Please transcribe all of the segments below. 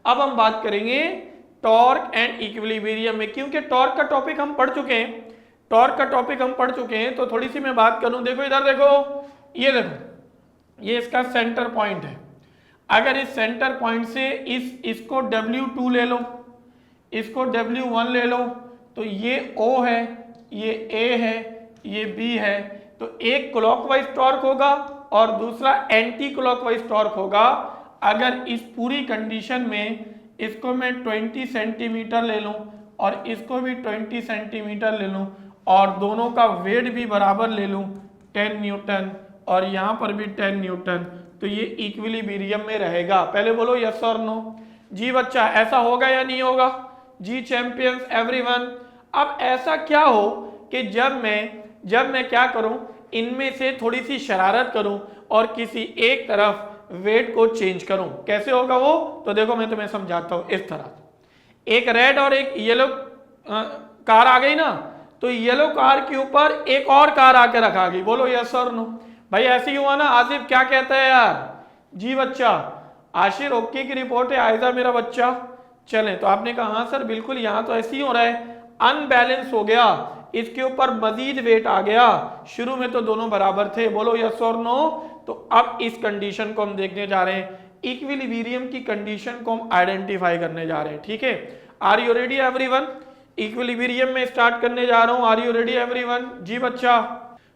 अब हम बात करेंगे टॉर्क एंड इक्विलिब्रियम में, क्योंकि टॉर्क का टॉपिक हम पढ़ चुके हैं, तो थोड़ी सी मैं बात करूं। देखो इधर देखो, ये देखो, ये इसका सेंटर पॉइंट है। अगर इस सेंटर पॉइंट से इसको W2 ले लो, इसको W1 ले लो, तो ये O है, ये A है, ये B है, तो एक क्लॉकवाइज टॉर्क होगा और दूसरा एंटी क्लॉकवाइज टॉर्क होगा। अगर इस पूरी कंडीशन में इसको मैं 20 सेंटीमीटर ले लूं और इसको भी 20 सेंटीमीटर ले लूं और दोनों का वेट भी बराबर ले लूं 10 न्यूटन और यहाँ पर भी 10 न्यूटन, तो ये इक्विलिब्रियम में रहेगा। पहले बोलो यस और नो। जी बच्चा, ऐसा होगा या नहीं होगा? जी चैंपियंस एवरीवन। अब ऐसा क्या हो कि जब मैं क्या करूं, इनमें से थोड़ी सी शरारत करूं और किसी एक तरफ वेट को चेंज करूं, कैसे होगा वो? तो देखो मैं तुम्हें समझाता हूं। इस तरह एक रेड और एक येलो कार आ गई ना, तो येलो कार के ऊपर एक और कार आके रखा गई। बोलो यस और नो। भाई ऐसे ही हुआ ना? आसिफ क्या कहता है यार? जी बच्चा। आशिर ओके की रिपोर्ट है, आयजा मेरा बच्चा। चलें, तो आपने कहा हाँ सर बिल्कुल, यहाँ तो ऐसे ही हो रहा है, अनबैलेंस हो गया, इसके ऊपर मजीद वेट आ गया, शुरू में तो दोनों बराबर थे। बोलो यस और नो। तो अब इस कंडीशन को हम देखने जा रहे हैं, इक्विलिब्रियम की कंडीशन को हम आइडेंटिफाई करने जा रहे हैं। ठीक है, are you ready everyone? Equilibrium में स्टार्ट करने जा रहा हूं। Are you ready everyone? जी बच्चा।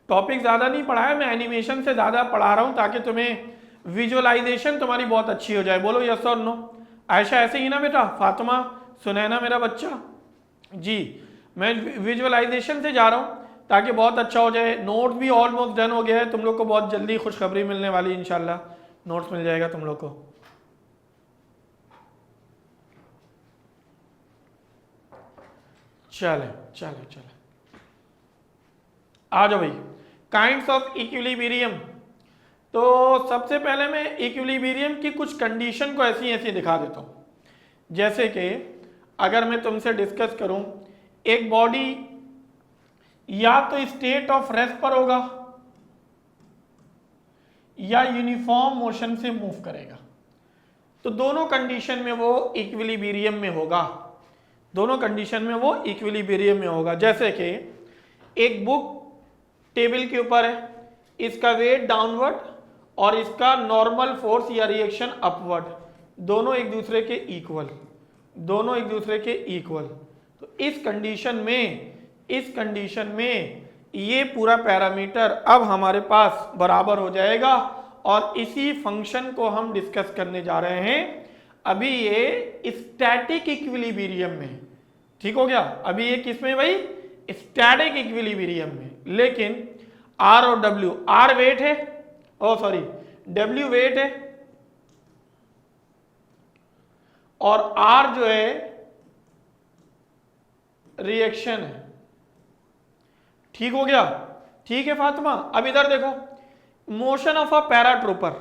टॉपिक ज्यादा नहीं पढ़ाया, मैं एनिमेशन से ज्यादा पढ़ा रहा हूं ताकि तुम्हें विजुअलाइजेशन तुम्हारी बहुत अच्छी हो जाए। बोलो यस और नो। आयशा ऐसे ही ना बेटा? फातिमा, सुनैना मेरा बच्चा जी, मैं विजुअलाइजेशन से जा रहा हूं ताकि बहुत अच्छा हो जाए। नोट भी ऑलमोस्ट डन हो गया है, तुम लोग को बहुत जल्दी खुशखबरी मिलने वाली, इंशाल्लाह नोट्स मिल जाएगा तुम लोग को। चले चले चले, आ जाओ भाई। Kinds of equilibrium. तो सबसे पहले मैं इक्विलिब्रियम की कुछ कंडीशन को ऐसी ऐसी दिखा देता हूं। जैसे कि अगर मैं तुमसे डिस्कस करूं, एक बॉडी या तो स्टेट ऑफ रेस्ट पर होगा या यूनिफॉर्म मोशन से मूव करेगा, तो दोनों कंडीशन में वो इक्विलिब्रियम में होगा, दोनों कंडीशन में वो इक्विलिब्रियम में होगा। जैसे कि एक बुक टेबल के ऊपर है, इसका वेट डाउनवर्ड और इसका नॉर्मल फोर्स या रिएक्शन अपवर्ड, दोनों एक दूसरे के इक्वल, दोनों एक दूसरे के इक्वल। तो इस कंडीशन में ये पूरा पैरामीटर अब हमारे पास बराबर हो जाएगा और इसी फंक्शन को हम डिस्कस करने जा रहे हैं। अभी ये स्टैटिक इक्विलिब्रियम में, ठीक हो गया? अभी ये किसमें भाई? स्टैटिक इक्विलिब्रियम में। लेकिन R और W, R वेट है, ओ सॉरी W वेट है और R जो है रिएक्शन है। ठीक हो गया? ठीक है फातिमा। अब इधर देखो, मोशन ऑफ अ पैराट्रूपर।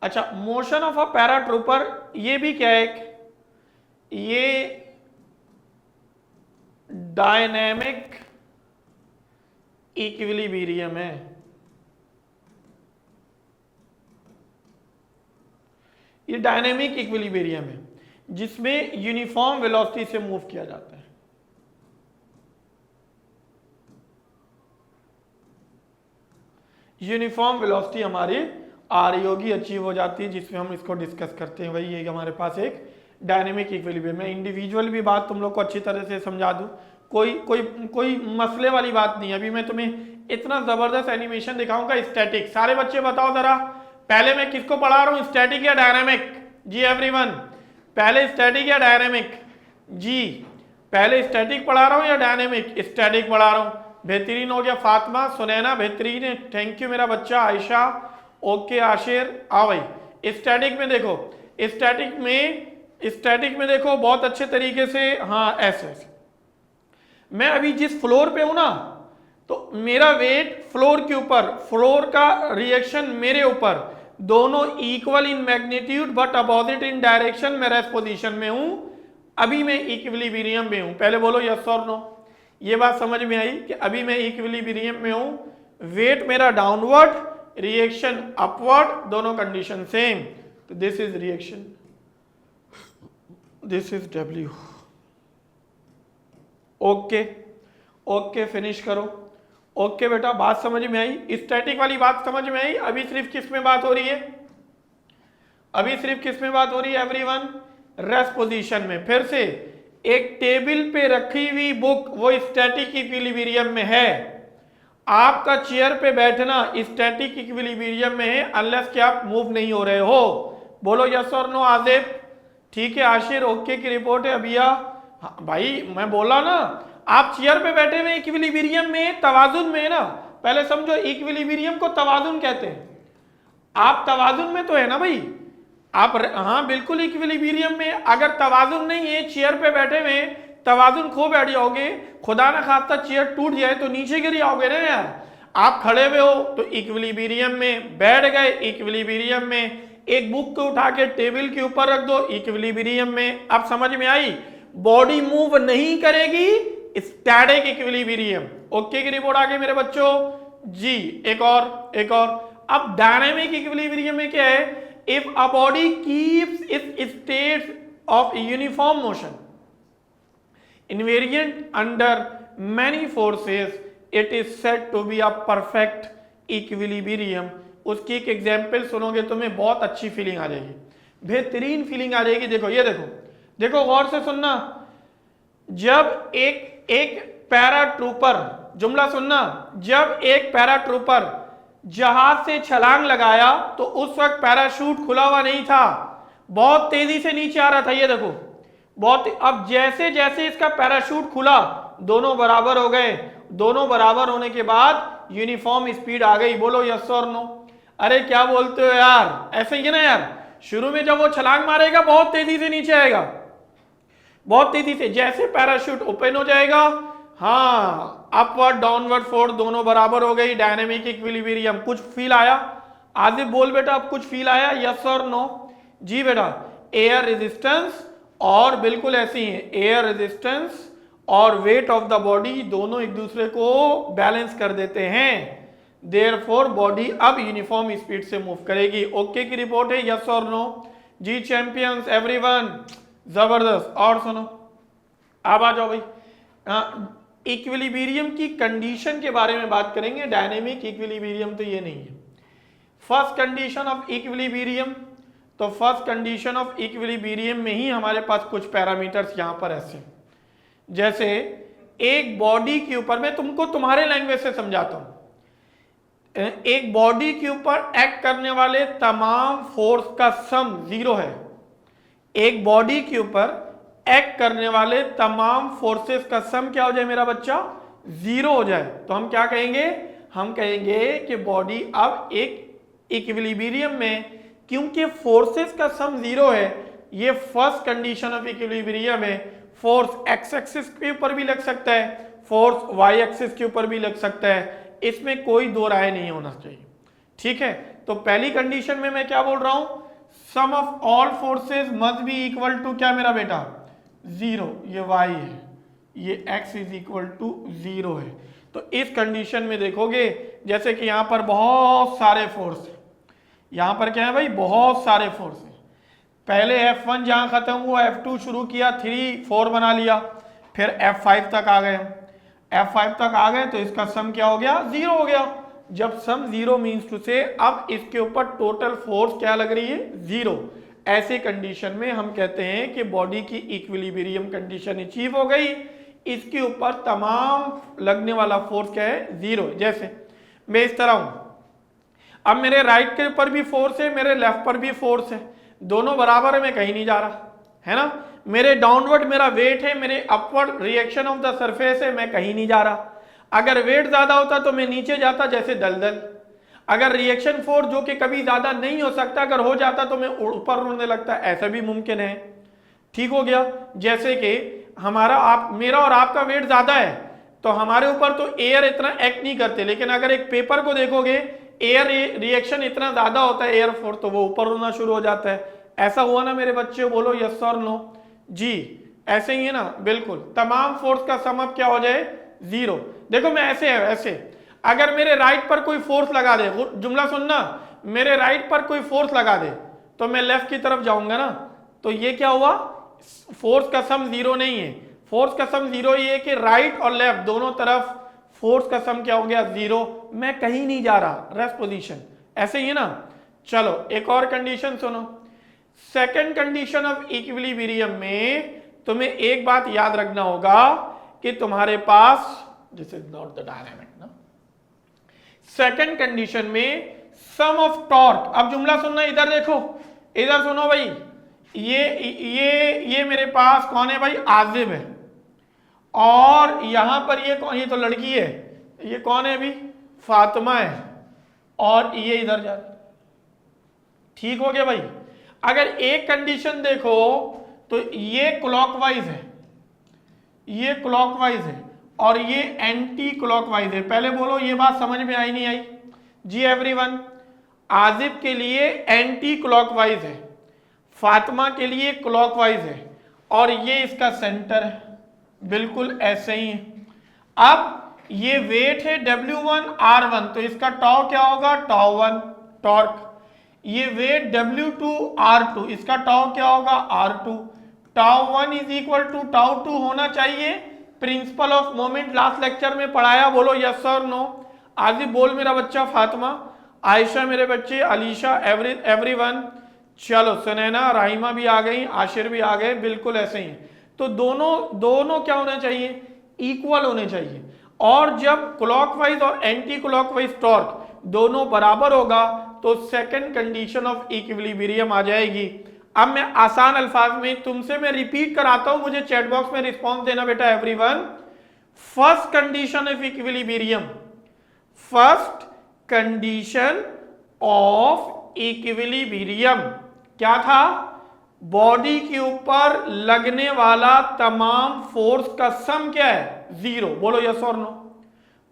अच्छा, मोशन ऑफ अ पैराट्रूपर ये भी क्या है? ये डायनेमिक इक्विलिब्रियम है। ये डायनेमिक इक्विलिब्रियम है जिसमें यूनिफॉर्म वेलोसिटी से मूव किया जाता है। यूनिफॉर्म वेलोसिटी हमारी आ रही होगी, अचीव हो जाती है, जिसमें हम इसको डिस्कस करते हैं। भाई ये हमारे पास एक डायनेमिक इक्विलिब्रियम। मैं इंडिविजुअल भी बात तुम लोग को अच्छी तरह से समझा दूं, कोई मसले वाली बात नहीं है। अभी मैं तुम्हें इतना जबरदस्त एनिमेशन दिखाऊंगा स्टैटिक। सारे बच्चे बताओ जरा, पहले मैं किसको पढ़ा रहा हूं, स्टैटिक या डायनेमिक? जी एवरीवन, पहले स्टैटिक या डायनेमिक? जी पहले स्टैटिक पढ़ा रहा हूं या डायनेमिक? स्टैटिक पढ़ा रहा हूं। बेहतरीन हो गया फातिमा, सुनैना बेहतरीन है, थैंक यू मेरा बच्चा। आयशा ओके, आशिर आओ भाई। स्टैटिक में देखो, स्टैटिक में देखो बहुत अच्छे तरीके से, हाँ ऐसे मैं अभी जिस फ्लोर पे हूं ना, तो मेरा वेट फ्लोर के ऊपर, फ्लोर का रिएक्शन मेरे ऊपर, दोनों equal in magnitude but opposite in direction. मैं रेस्ट पोजीशन में हूं, अभी मैं इक्विलिब्रियम में हूं। पहले बोलो यस और नो। ये बात समझ में आई कि अभी मैं इक्विलिब्रियम में हूं, वेट मेरा डाउनवर्ड, रिएक्शन अपवर्ड, दोनों कंडीशन सेम, तो this is reaction. This is W। Okay okay, finish करो। ओके बेटा, बात समझ में आई? स्टैटिक वाली बात समझ में आई? अभी सिर्फ किस में बात हो रही है? अभी सिर्फ किस में बात हो रही है एवरीवन? रेस्ट पोजीशन में। फिर से, एक टेबल पे रखी हुई बुक वो स्टैटिक इक्विलिब्रियम में है। आपका चेयर पे बैठना स्टैटिक इक्विलिब्रियम में है अनलेस कि आप मूव नहीं हो रहे हो। बोलो यस और नो आसिफ? ठीक है आशिर, ओके की रिपोर्ट है अभिया। हाँ, भाई मैं बोला ना, आप चेयर पे बैठे हुए इक्विलिब्रियम में, तवाजुन में है ना। पहले समझो, इक्विलिब्रियम को तवाजुन कहते हैं। आप तवाजुन में तो है ना भाई आप? हाँ बिल्कुल इक्विलिब्रियम में। अगर तवाजुन नहीं है, चेयर पे बैठे हुए तवाजुन खो बैठ जाओगे, खुदा ना खास्ता चेयर टूट जाए तो नीचे गिर जाओगे ना यार। आप खड़े हुए हो तो इक्विलिब्रियम में बैठ गए, इक्विलिब्रियम में। एक बुक को उठा के टेबल के ऊपर रख दो, इक्विलिब्रियम में। अब समझ में आई? बॉडी मूव नहीं करेगी, स्टैटिक इक्विलिब्रियम। ओके की रिपोर्ट आ गई मेरे बच्चों जी। एक और। अब डायनामिक इक्विलिब्रियम में क्या है? If a body keeps its state of uniform motion invariant under many forces, it is said to be a perfect equilibrium. उसकी एक एग्जाम्पल सुनोगे तुम्हें बहुत अच्छी फीलिंग आ जाएगी, बेहतरीन फीलिंग आ जाएगी। देखो ये देखो गौर से सुनना। जब एक पैराट्रूपर, जुमला सुनना, जब एक पैराट्रूपर जहाज से छलांग लगाया तो उस वक्त पैराशूट खुला हुआ नहीं था, बहुत तेजी से नीचे आ रहा था। ये देखो अब जैसे जैसे इसका पैराशूट खुला दोनों बराबर हो गए। दोनों बराबर होने के बाद यूनिफॉर्म स्पीड आ गई। बोलो यस और नो? अरे क्या बोलते हो यार? ऐसे ही है ना यार। शुरू में जब वो छलांग मारेगा बहुत तेजी से नीचे आएगा, बहुत तेजी से। जैसे पैराशूट ओपन हो जाएगा, हाँ, अपवर्ड डाउनवर्ड फोर्स दोनों बराबर हो गई। Dynamic equilibrium. कुछ फील आया? आसिफ बोल बेटा, अब कुछ फील आया? यस और नो? जी बेटा। एयर रेजिस्टेंस और बिल्कुल ऐसे ही है, एयर रेजिस्टेंस और वेट ऑफ द बॉडी दोनों एक दूसरे को बैलेंस कर देते हैं। देयरफॉर बॉडी अब यूनिफॉर्म स्पीड से मूव करेगी। ओके की रिपोर्ट है, यस और नो? जी चैंपियंस एवरीवन, जबरदस्त। और सुनो, अब आ जाओ भाई। इक्विलिब्रियम की कंडीशन के बारे में बात करेंगे। डायनेमिक इक्विलिब्रियम तो ये नहीं है। फर्स्ट कंडीशन ऑफ इक्विलिब्रियम, तो फर्स्ट कंडीशन ऑफ इक्विलिब्रियम में ही हमारे पास कुछ पैरामीटर्स यहां पर ऐसे, जैसे एक बॉडी के ऊपर, मैं तुमको तुम्हारे लैंग्वेज से समझाता हूं। एक बॉडी के ऊपर एक्ट करने वाले तमाम फोर्स का सम 0 है। एक बॉडी के ऊपर एक्ट करने वाले तमाम फोर्सेस का सम क्या हो जाए मेरा बच्चा? 0 हो जाए तो हम क्या कहेंगे? हम कहेंगे कि बॉडी अब एक इक्विलिब्रियम में, क्योंकि फोर्सेस का सम 0 है। ये फर्स्ट कंडीशन ऑफ इक्विलिब्रियम है। फोर्स एक्स एक्सिस के ऊपर भी लग सकता है, फोर्स वाई एक्सिस के ऊपर भी लग सकता है, इसमें कोई दो राय नहीं होना चाहिए। ठीक है, तो पहली कंडीशन में मैं क्या बोल रहा हूं? Sum of all forces must be equal to क्या मेरा बेटा? 0। ये y है, ये x इज इक्वल टू 0 है। तो इस कंडीशन में देखोगे जैसे कि यहां पर बहुत सारे फोर्स है। यहां पर क्या है भाई? बहुत सारे फोर्स है। पहले F1 जहां खत्म हुआ, F2 शुरू किया, 3 4 बना लिया, फिर F5 तक आ गए। F5 तक आ गए तो इसका सम क्या हो गया? 0 हो गया। जब सम 0 मीन्स टू से अब इसके ऊपर टोटल फोर्स क्या लग रही है? 0। ऐसे कंडीशन में हम कहते हैं कि बॉडी की इक्विलिब्रियम कंडीशन अचीव हो गई। इसके ऊपर तमाम लगने वाला फोर्स क्या है? 0। जैसे मैं इस तरह हूं, अब मेरे राइट के ऊपर भी फोर्स है, मेरे लेफ्ट पर भी फोर्स है, दोनों बराबर है, मैं कहीं नहीं जा रहा, है ना। मेरे डाउनवर्ड मेरा वेट है, मेरे upward reaction of the surface है, मैं कहीं नहीं जा रहा। अगर वेट ज्यादा होता तो मैं नीचे जाता जैसे दलदल। अगर रिएक्शन फोर्स जो कि कभी ज्यादा नहीं हो सकता, अगर हो जाता तो मैं ऊपर उड़ने लगता, ऐसा भी मुमकिन है। ठीक हो गया। जैसे कि मेरा और आपका वेट ज्यादा है तो हमारे ऊपर तो एयर इतना एक्ट नहीं करते, लेकिन अगर एक पेपर को देखोगे एयर रिएक्शन इतना ज्यादा होता है, एयर फोर्स, तो वो ऊपर उड़ना शुरू हो जाता है। ऐसा हुआ ना मेरे बच्चे? बोलो यस और नो? जी ऐसे ही है ना, बिल्कुल। तमाम फोर्स का सम अप क्या हो जाए? 0। देखो मैं ऐसे अगर मेरे राइट पर कोई फोर्स लगा दे, जुमला सुनना, मेरे राइट पर कोई फोर्स लगा दे तो मैं लेफ्ट की तरफ जाऊंगा ना, तो ये क्या हुआ? फोर्स का सम जीरो नहीं है, फोर्स का सम जीरो ये है कि राइट और लेफ्ट दोनों तरफ फोर्स का सम क्या हो गया जीरो, मैं कहीं नहीं जा रहा, रेस्ट पोजीशन, ऐसे ही है ना। चलो एक और कंडीशन सुनो, सेकंड कंडीशन ऑफ इक्विलिब्रियम में तुम्हें एक बात याद रखना होगा कि तुम्हारे पास, this is not the dynamic ना, सेकंड कंडीशन में सम ऑफ टॉर्क, अब जुमला सुनना, इधर देखो, इधर सुनो भाई, ये मेरे पास कौन है भाई, आजिब है, और यहां पर ये कौन, ये तो लड़की है, ये कौन है अभी, फातिमा है, और ये इधर जा रही, ठीक हो गया भाई। अगर एक कंडीशन देखो तो ये क्लॉकवाइज है, ये क्लॉकवाइज है, और ये एंटी क्लॉकवाइज है। पहले बोलो ये बात समझ में आई नहीं आई जी एवरीवन? आजिब के लिए एंटी क्लॉकवाइज है, फातिमा के लिए क्लॉकवाइज है, और ये इसका सेंटर है, बिल्कुल ऐसे ही है। अब ये वेट है W1 R1, तो इसका टॉर्क क्या होगा, τ1 टॉर्क। ये वेट W2 R2, इसका टॉर्क क्या होगा, R2। τ1 इज इक्वल टू τ2 होना चाहिए। Principle of moment last lecture में पढ़ाया, बोलो यस और नो। आजिब बोल मेरा बच्चा, फातिमा, आयशा मेरे बच्चे, अलीशा, एवरीवन। चलो सुनैना, राहिमा भी आ गई, आशिर भी आ गए, बिल्कुल ऐसे ही। तो दोनों क्या होने चाहिए, इक्वल होने चाहिए। और जब क्लॉकवाइज और एंटी क्लॉकवाइज टॉर्क दोनों बराबर होगा तो सेकंड कंडीशन ऑफ इक्विलिब्रियम आ जाएगी। अब मैं आसान अल्फाज में तुमसे मैं रिपीट कराता हूं, मुझे चैट बॉक्स में रिस्पॉन्स देना बेटा everyone. First condition of equilibrium, first condition of equilibrium क्या था, बॉडी के ऊपर लगने वाला तमाम फोर्स का सम क्या है, जीरो। बोलो यस और नो,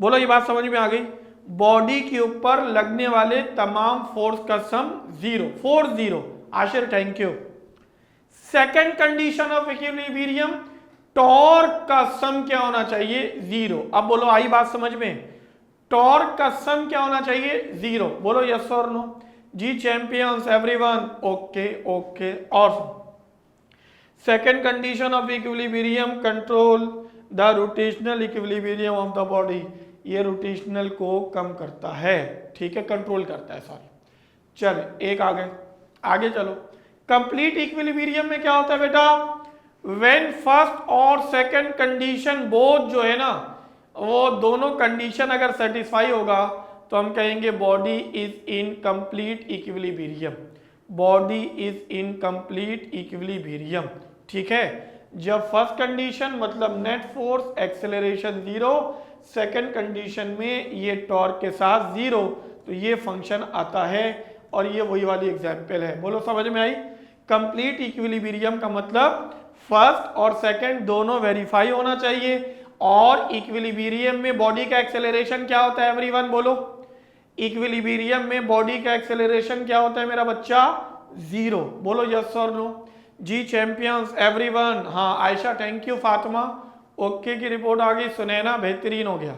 बोलो ये बात समझ में आ गई। बॉडी के ऊपर लगने वाले तमाम फोर्स का sum zero, force zero. Ashir thank you. Second condition of equilibrium, torque का सम क्या होना चाहिए, जीरो। अब बोलो आई बात समझ में, टॉर्क का सम क्या होना चाहिए, जीरो। बोलो यस और नो जी चैंपियंस एवरीवन, ओके ओके। और second condition of equilibrium, control the rotational equilibrium of the body, ये रोटेशनल को कम करता है, ठीक है, कंट्रोल करता है, सॉरी। चल एक आगे चलो। कंप्लीट इक्विलिब्रियम में क्या होता है बेटा, व्हेन फर्स्ट और सेकंड कंडीशन बोथ जो है ना, वो दोनों कंडीशन अगर सेटिस्फाई होगा तो हम कहेंगे body is in complete equilibrium, body is in complete equilibrium, ठीक है। जब फर्स्ट कंडीशन मतलब net force acceleration zero, second condition में ये टॉर्क के साथ जीरो, तो ये फंक्शन आता है, और ये वही वाली एग्जांपल है। बोलो समझ में आई? कंप्लीट इक्विलिब्रियम का मतलब फर्स्ट और सेकंड दोनों वेरीफाई होना चाहिए, और इक्विलिब्रियम में बॉडी का एक्सेलरेशन क्या होता है एवरीवन, बोलो इक्विलिब्रियम में बॉडी का एक्सेलरेशन क्या होता है मेरा बच्चा, जीरो। बोलो यस और नो जी चैंपियंस एवरीवन। हाँ Ayesha thank you, Fatima okay की रिपोर्ट आ गई, सुनैना बेहतरीन हो गया।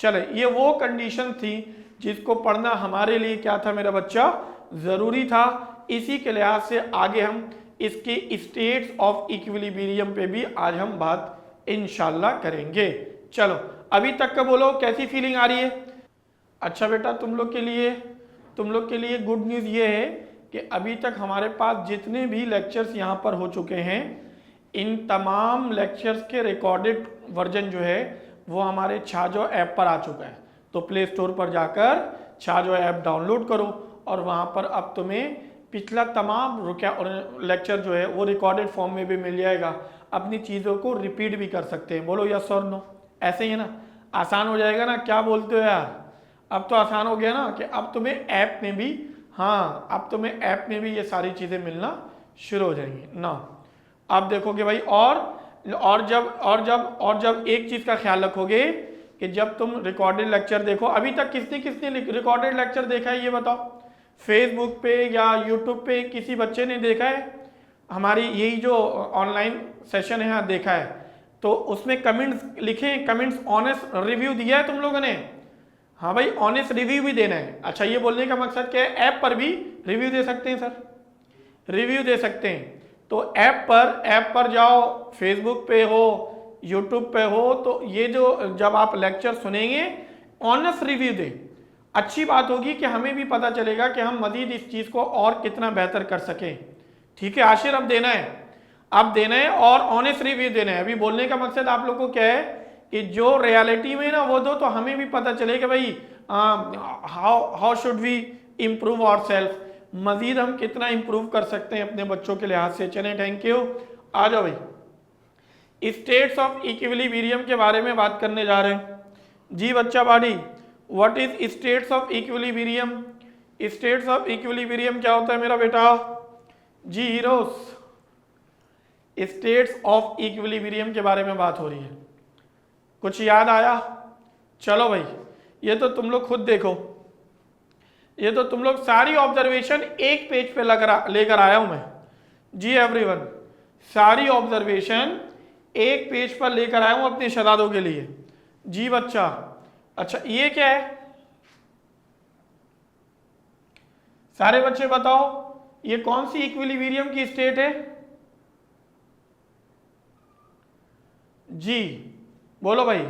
चले ये वो कंडीशन थी जिसको पढ़ना हमारे लिए क्या था मेरा बच्चा, जरूरी था। इसी के लिहाज से आगे हम इसके स्टेट्स ऑफ इक्विलिब्रियम पे भी आज हम बात इंशाल्लाह करेंगे। चलो अभी तक का बोलो कैसी फीलिंग आ रही है? अच्छा बेटा तुम लोग के लिए गुड न्यूज़ ये है कि अभी तक हमारे पास जितने भी लेक्चर्स यहाँ पर हो चुके हैं, इन तमाम लेक्चर्स के रिकॉर्डेड वर्जन जो है वो हमारे छाजो ऐप पर आ चुका है। तो प्ले स्टोर पर जाकर छाजो ऐप डाउनलोड करो, और वहाँ पर अब तुम्हें पिछला तमाम लेक्चर जो है वो रिकॉर्डेड फॉर्म में भी मिल जाएगा। अपनी चीज़ों को रिपीट भी कर सकते हैं। बोलो यस और नो, ऐसे ही है ना, आसान हो जाएगा ना, क्या बोलते हो यार? अब तो आसान हो गया ना कि अब तुम्हें ऐप में भी, हाँ अब तुम्हें ऐप में भी ये सारी चीज़ें मिलना शुरू हो जाएंगी ना। अब देखोगे भाई, और जब एक चीज़ का ख्याल रखोगे कि जब तुम रिकॉर्डेड लेक्चर देखो, अभी तक किसने रिकॉर्डेड लेक्चर देखा है ये बताओ? फेसबुक पे या यूट्यूब पे किसी बच्चे ने देखा है हमारी यही जो ऑनलाइन सेशन है यहाँ देखा है? तो उसमें कमेंट्स लिखें, कमेंट्स ऑनेस्ट रिव्यू दिया है तुम लोगों ने? हाँ भाई ऑनेस्ट रिव्यू भी देना है। अच्छा ये बोलने का मकसद क्या है, ऐप पर भी रिव्यू दे सकते हैं सर, रिव्यू दे सकते हैं। तो ऐप पर जाओ, फेसबुक पे हो, यूट्यूब पे हो, तो ये जो जब आप लेक्चर सुनेंगे ऑनेस्ट रिव्यू दें। अच्छी बात होगी कि हमें भी पता चलेगा कि हम मजीद इस चीज़ को और कितना बेहतर कर सकें। ठीक है आशिर, अब देना है, अब देना है और ऑनेस्ट रिव्यू देना है। अभी बोलने का मकसद आप लोग को क्या है कि जो रियलिटी में ना वो दो, तो हमें भी पता चले कि भाई how should we improve our self, मजीद हम कितना इम्प्रूव कर सकते हैं अपने बच्चों के लिहाज से। चलें, थैंक यू। आ जाओ भाई, स्टेट्स ऑफ इक्विलिब्रियम के बारे में बात करने जा रहे हैं। जी बच्चा बाड़ी, what is states of equilibrium? States of equilibrium क्या होता है मेरा बेटा? जी हीरोस, स्टेट्स ऑफ इक्विलिब्रियम के बारे में बात हो रही है। कुछ याद आया? चलो भाई, ये तो तुम लोग खुद देखो, ये तो तुम लोग सारी ऑब्जर्वेशन एक पेज पे लेकर आया हूं मैं। जी एवरीवन, सारी ऑब्जर्वेशन एक पेज पर लेकर आया हूं अपने शहजादों के लिए। जी बच्चा, अच्छा ये क्या है? सारे बच्चे बताओ, ये कौन सी इक्विलिब्रियम की स्टेट है? जी बोलो भाई।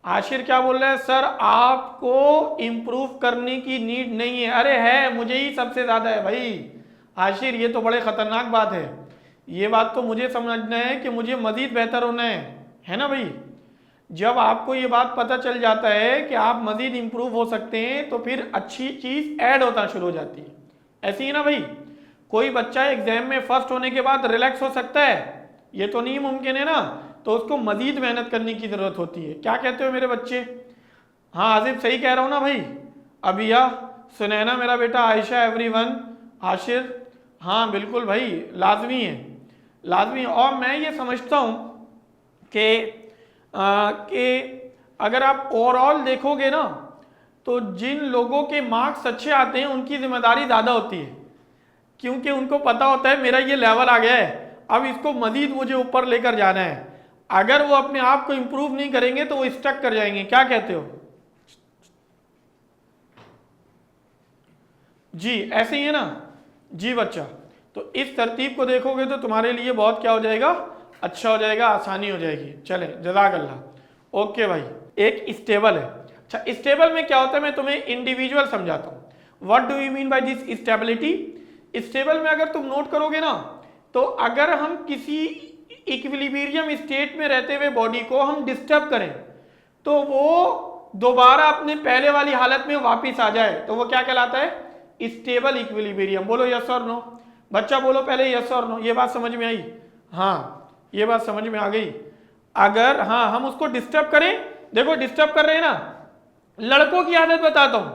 आशिर क्या बोल रहे हैं? सर आपको इंप्रूव करने की नीड नहीं है। अरे है, मुझे ही सबसे ज्यादा है भाई। आशिर ये तो बड़े खतरनाक बात है। ये बात तो मुझे समझना है कि मुझे मजीद बेहतर होना है ना भाई। जब आपको ये बात पता चल जाता है कि आप मजीद इंप्रूव हो सकते हैं, तो फिर अच्छी चीज ऐड होना शुरू हो जाती है। ऐसे ही ना भाई, कोई बच्चा एग्जाम में फर्स्ट होने के बाद रिलैक्स हो सकता है? ये तो नहीं मुमकिन है ना, तो उसको मजीद मेहनत करने की जरूरत होती है। क्या कहते हो मेरे बच्चे? हाँ आसिफ सही कह रहा हूँ ना भाई? अबिया, सुनैना मेरा बेटा, आयशा, एवरीवन, आशिर, हाँ बिल्कुल भाई, लाजमी है, लाजमी है। और मैं ये समझता हूँ कि अगर आप ओवरऑल देखोगे ना, तो जिन लोगों के मार्क्स अच्छे आते हैं उनकी जिम्मेदारी ज़्यादा होती है, क्योंकि उनको पता होता है मेरा ये लेवल आ गया है, अब इसको मजीद मुझे ऊपर लेकर जाना है। अगर वो अपने आप को इंप्रूव नहीं करेंगे तो वो स्टक कर जाएंगे। क्या कहते हो? जी ऐसे ही है ना? जी बच्चा, तो इस तरतीब को देखोगे तो तुम्हारे लिए बहुत क्या हो जाएगा, अच्छा हो जाएगा, आसानी हो जाएगी। चले, जज़ाकल्लाह। ओके भाई, एक स्टेबल है। अच्छा, स्टेबल में क्या होता है मैं तुम्हें इंडिविजुअल समझाता हूँ। What do you mean by this stability? Stable में अगर तुम नोट करोगे ना, तो अगर हम किसी इक्विलिब्रियम स्टेट में रहते हुए बॉडी को हम डिस्टर्ब करें, तो वो दोबारा अपने पहले वाली हालत में वापस आ जाए, तो वो क्या कहलाता है? Stable equilibrium. बोलो यस और नो। बच्चा बोलो पहले यस और नो। ये बात समझ में आई? हाँ, ये बात समझ में आ गई। अगर हाँ हम उसको डिस्टर्ब करें, देखो डिस्टर्ब कर रहे हैं ना, लड़कों की आदत बताता हूं,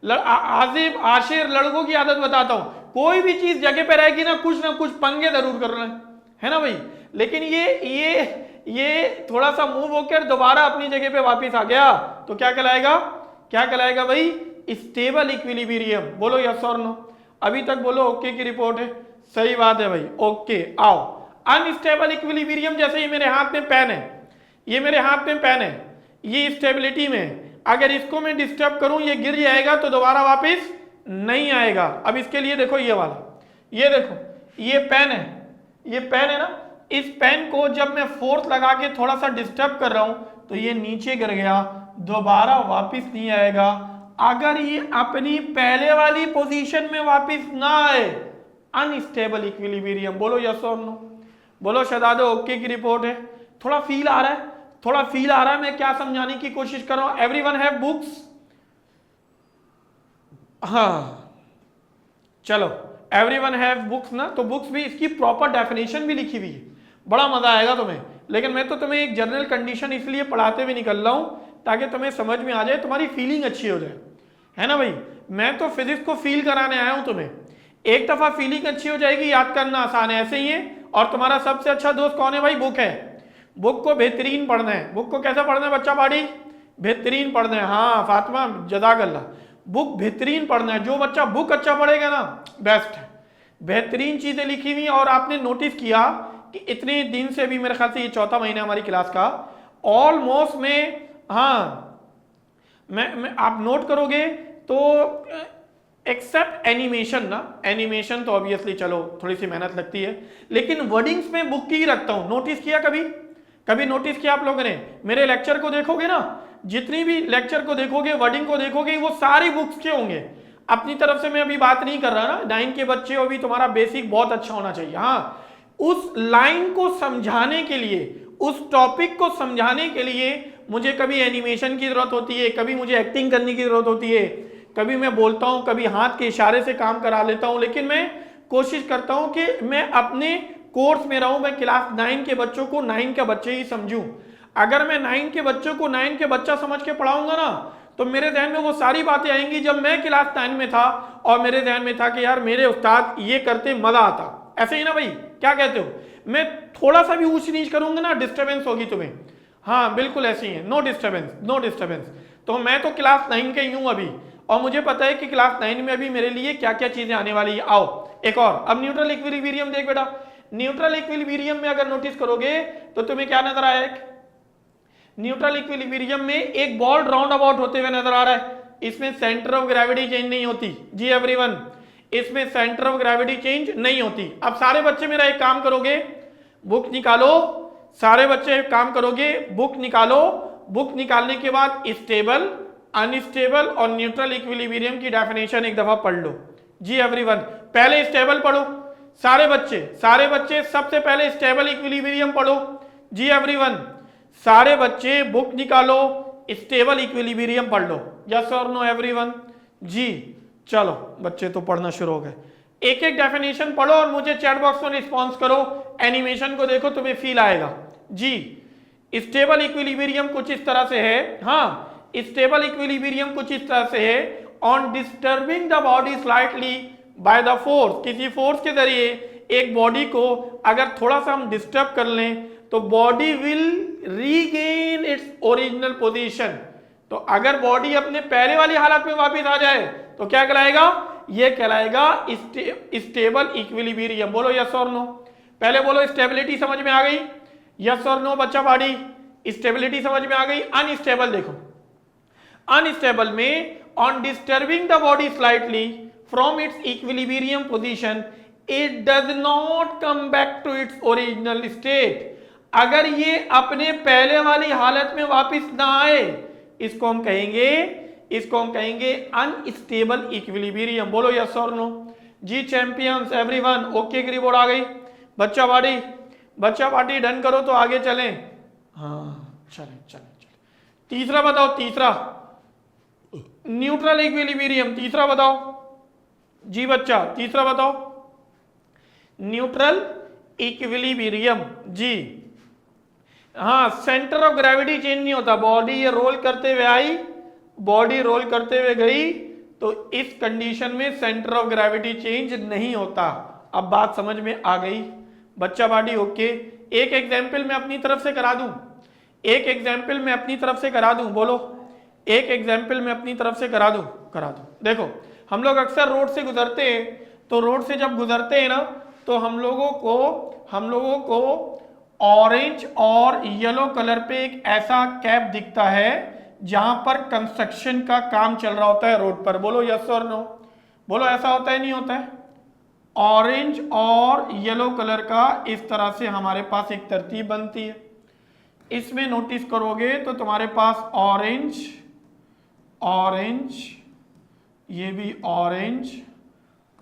आसिफ, आशिर, लड़कों की आदत बताता हूं, कोई भी चीज जगह पे रहेगी ना कुछ पंगे जरूर कर रहे है ना भाई। लेकिन ये थोड़ा सा मूव होकर दोबारा अपनी जगह पे वापस आ गया, तो क्या कहलाएगा? क्या कहलाएगा भाई? Stable equilibrium. बोलो यस और नो। अभी तक बोलो ओके की रिपोर्ट है। सही बात है भाई, ओके। आओ, अनस्टेबल इक्विलिब्रियम, जैसे ये मेरे हाथ में पेन है, ये मेरे हाथ में पेन है, ये स्टेबिलिटी में, अगर इसको मैं डिस्टर्ब करूं ये गिर जाएगा तो दोबारा वापस नहीं आएगा। अब इसके लिए देखो ये वाला, ये देखो, ये पेन है, ये पेन है ना, इस पेन को जब मैं फोर्स लगा के थोड़ा सा डिस्टर्ब कर रहा हूं तो ये नीचे गिर गया, दोबारा वापस नहीं आएगा। अगर ये अपनी पहले वाली पोजीशन में वापस ना आए, अनस्टेबल इक्विलिब्रियम। बोलो यस और नो। बोलो शहजादो ओके की रिपोर्ट है। थोड़ा फील आ रहा है? थोड़ा फील आ रहा है मैं क्या समझाने की कोशिश कर रहा हूं? Everyone have books? हाँ चलो, एवरीवन हैव बुक्स ना, तो बुक्स भी इसकी प्रॉपर डेफिनेशन भी लिखी हुई है, बड़ा मजा आएगा तुम्हें। लेकिन मैं तो तुम्हें एक जनरल कंडीशन इसलिए पढ़ाते हुए निकल रहा हूं ताकि तुम्हें समझ में आ जाए, तुम्हारी फीलिंग अच्छी हो जाए, है ना भाई। मैं तो फिजिक्स को फील कराने आया हूं तुम्हें। एक दफा फीलिंग अच्छी हो जाएगी, याद करना आसान है। ऐसे ही है। और तुम्हारा सबसे अच्छा दोस्त कौन है भाई? बुक है। बुक को बेहतरीन पढ़ना है। बुक को कैसा पढ़ना है बच्चा बाड़ी? बेहतरीन पढ़ना है। हाँ फातिमा, जज़ाकल्लाह। बुक बेहतरीन पढ़ना है। जो बच्चा बुक अच्छा पढ़ेगा ना, बेस्ट है, बेहतरीन चीजें लिखी हुई। और आपने नोटिस किया कि इतने दिन से भी, मेरे ख्याल से ये चौथा महीना हमारी क्लास का, ऑलमोस्ट में, हाँ मैं आप नोट करोगे तो एक्सेप्ट एनिमेशन ना, एनिमेशन तो ऑब्वियसली चलो थोड़ी सी मेहनत लगती है, लेकिन वर्डिंग्स में बुक की रखता हूं। नोटिस किया कभी, कभी नोटिस किया आप लोगों ने? मेरे लेक्चर को देखोगे ना, जितनी भी लेक्चर को देखोगे, वर्डिंग को देखोगे, वो सारी बुक्स के होंगे। अपनी तरफ से मैं अभी बात नहीं कर रहा ना, 9 के बच्चे हो, अभी तुम्हारा बेसिक बहुत अच्छा होना चाहिए। हाँ, उस लाइन को समझाने के लिए, उस टॉपिक को समझाने के लिए मुझे कभी एनिमेशन की जरूरत होती है, कभी मुझे एक्टिंग करने की जरूरत होती है, कभी मैं बोलता हूं, कभी हाथ के इशारे से काम करा लेता हूं, लेकिन मैं कोशिश करता हूं कि मैं अपने कोर्स में रहूं, मैं क्लास 9 के बच्चों को 9 के बच्चे ही समझूं। अगर मैं 9 के बच्चों को 9 के बच्चा समझ के पढ़ाऊंगा ना, तो मेरे ध्यान में वो सारी बातें आएंगी जब मैं क्लास 9 में था और मेरे ध्यान में था कि यार मेरे उस्ताद ये करते मजा आता। ऐसे ही ना भाई, क्या कहते हो? मैं थोड़ा सा भी ऊंच नीच करूंगा ना, डिस्टर्बेंस होगी तुम्हें। हाँ बिल्कुल ऐसे ही है, नो डिस्टर्बेंस, नो डिस्टर्बेंस। तो मैं तो क्लास 9 के ही हूं अभी, और मुझे पता है कि क्लास 9 में अभी मेरे लिए क्या क्या चीजें आने वाली है। आओ एक और, अब न्यूट्रल इक्विलिब्रियम देख बेटा। न्यूट्रल इक्विलिब्रियम में अगर नोटिस करोगे तो तुम्हें क्या नजर आया? एक न्यूट्रल इक्विलिब्रियम में एक बॉल राउंड अबाउट होते हुए नजर आ रहा है। इसमें सेंटर ऑफ ग्रेविटी चेंज नहीं होती जी एवरीवन, इसमें सेंटर ऑफ ग्रेविटी चेंज नहीं होती। अब सारे बच्चे मेरा एक काम करोगे, बुक निकालो, सारे बच्चे एक काम करोगे, बुक निकालो। बुक निकालने के बाद स्टेबल, अनस्टेबल और न्यूट्रल इक्विलिब्रियम की डेफिनेशन एक दफा पढ़ लो जी एवरीवन। पहले स्टेबल पढ़ो सारे बच्चे सबसे पहले स्टेबल इक्विलिब्रियम पढ़ो जी एवरीवन। सारे बच्चे बुक निकालो, स्टेबल इक्विलिब्रियम पढ़ लो। यस और नो एवरीवन? जी चलो बच्चे तो पढ़ना शुरू हो गए। एक एक डेफिनेशन पढ़ो और मुझे चैट बॉक्स में रिस्पॉन्स करो। एनिमेशन को देखो, तुम्हें फील आएगा जी। स्टेबल इक्विलिब्रियम कुछ इस तरह से है। हाँ, स्टेबल इक्विलिब्रियम कुछ इस तरह से है, on disturbing the body slightly by the force, किसी फोर्स के जरिए एक बॉडी को अगर थोड़ा सा हम डिस्टर्ब कर लें तो body will regain its original position. तो अगर बॉडी अपने पहले वाली हालत में वापस आ जाए तो क्या कहलाएगा? ये कहलाएगा स्टेबल इक्विलिब्रियम। बोलो यस और नो। पहले बोलो स्टेबिलिटी समझ में आ गई? यस और नो बच्चा बाड़ी? स्टेबिलिटी समझ में आ गई। अनस्टेबल देखो, अनस्टेबल में on disturbing the body slightly from its equilibrium position it does not come back to its original state. अगर ये अपने पहले वाली हालत में वापस ना आए, इसको हम कहेंगे अनस्टेबल इक्विलिब्रियम। बोलो यस और नो जी चैंपियंस एवरीवन। ओके की रिपोर्ट आ गई। बच्चा पार्टी डन करो तो आगे चलें। हाँ चलें। तीसरा बताओ, तीसरा न्यूट्रल इक्विलिब्रियम। तीसरा बताओ जी बच्चा, तीसरा बताओ न्यूट्रल इक्विलिब्रियम जी। हाँ, सेंटर ऑफ ग्रेविटी चेंज नहीं होता। बॉडी ये रोल करते हुए आई, बॉडी रोल करते हुए गई, तो इस कंडीशन में सेंटर ऑफ ग्रेविटी चेंज नहीं होता। अब बात समझ में आ गई बच्चा बाडी? ओके। एक एग्जाम्पल मैं अपनी तरफ से करा दूं, एक एग्जाम्पल मैं अपनी तरफ से करा दूं। बोलो, एक एग्जाम्पल मैं अपनी तरफ से करा दूं। देखो, हम लोग अक्सर रोड से गुजरते हैं, तो रोड से जब गुजरते हैं ना, तो हम लोगों को ऑरेंज और येलो कलर पे एक ऐसा कैप दिखता है जहां पर कंस्ट्रक्शन का काम चल रहा होता है रोड पर। बोलो यस और नो। बोलो ऐसा होता है नहीं होता है? ऑरेंज और येलो कलर का इस तरह से हमारे पास एक तरतीब बनती है। इसमें नोटिस करोगे तो तुम्हारे पास ऑरेंज, ये भी ऑरेंज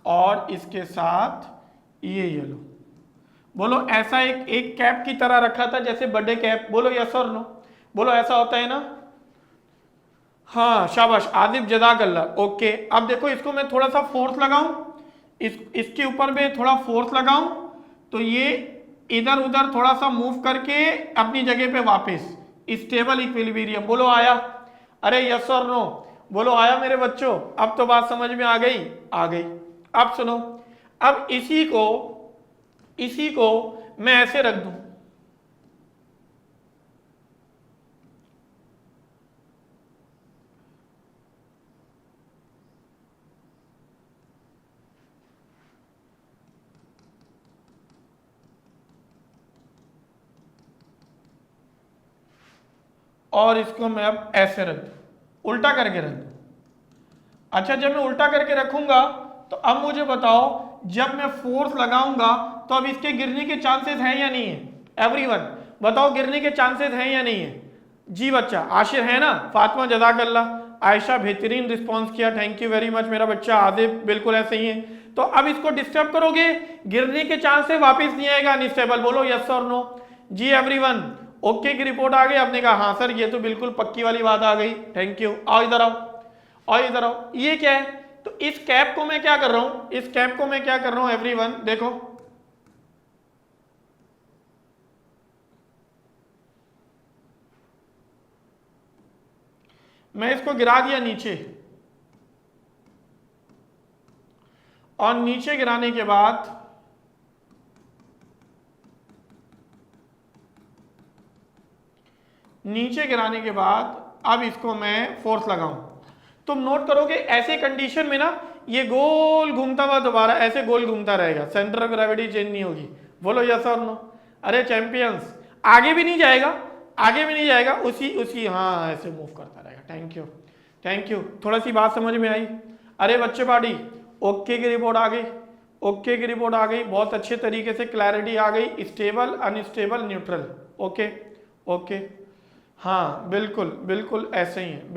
और इसके साथ ये येलो। बोलो ऐसा एक कैप की तरह रखा था जैसे बर्थडे कैप। बोलो यस और नो। बोलो ऐसा होता है ना? हाँ शाबाश आदिब, जज़ाकल्लाह। ओके, अब देखो इसको मैं थोड़ा सा फोर्स लगाऊं, इसके ऊपर में थोड़ा फोर्स लगाऊं तो ये इधर उधर थोड़ा सा मूव करके अपनी जगह पे वापस स्टेबल इक्विलिब्रियम। बोलो आया? अरे यस और नो बोलो आया मेरे बच्चों? अब तो बात समझ में आ गई। अब सुनो, अब इसी को मैं ऐसे रख दूं, और इसको मैं अब ऐसे रख दूं, उल्टा करके रख दूं। अच्छा जब मैं उल्टा करके रखूंगा तो अब मुझे बताओ जब मैं फोर्स लगाऊंगा तो अब इसके गिरने के चांसेस हैं या नहीं है एवरीवन बताओ गिरने के चांसेस हैं या नहीं है जी बच्चा आशिर है ना फातिमा जज़ाकल्लाह आयशा बेहतरीन रिस्पांस किया थैंक यू वेरी मच मेरा बच्चा आदिब बिल्कुल ऐसे ही है तो अब इसको डिस्टर्ब करोगे गिरने के चांसेस वापस नहीं आएगा अनस्टेबल बोलो यस और नो जी एवरीवन ओके की रिपोर्ट आ गई आपने कहा हाँ सर ये तो बिल्कुल पक्की वाली बात आ गई थैंक यू आओ इधर आओ और इधर आओ ये क्या है तो इस कैप को मैं क्या कर रहा हूं इस कैप को मैं क्या कर रहा हूं एवरीवन देखो मैं इसको गिरा दिया नीचे और नीचे गिराने के बाद अब इसको मैं फोर्स लगाऊं तुम नोट करोगे ऐसे कंडीशन में ना ये गोल घूमता हुआ दोबारा ऐसे गोल घूमता रहेगा सेंटर ऑफ ग्रेविटी चेंज नहीं होगी बोलो यस और नो अरे चैंपियंस आगे भी नहीं जाएगा उसी हाँ ऐसे मूव करता रहेगा थैंक यू थोड़ा सी बात समझ में आई अरे बच्चे पार्टी ओके की रिपोर्ट आ गई बहुत अच्छे तरीके से क्लैरिटी आ गई स्टेबल अनस्टेबल न्यूट्रल ओके हाँ बिल्कुल ऐसे ही है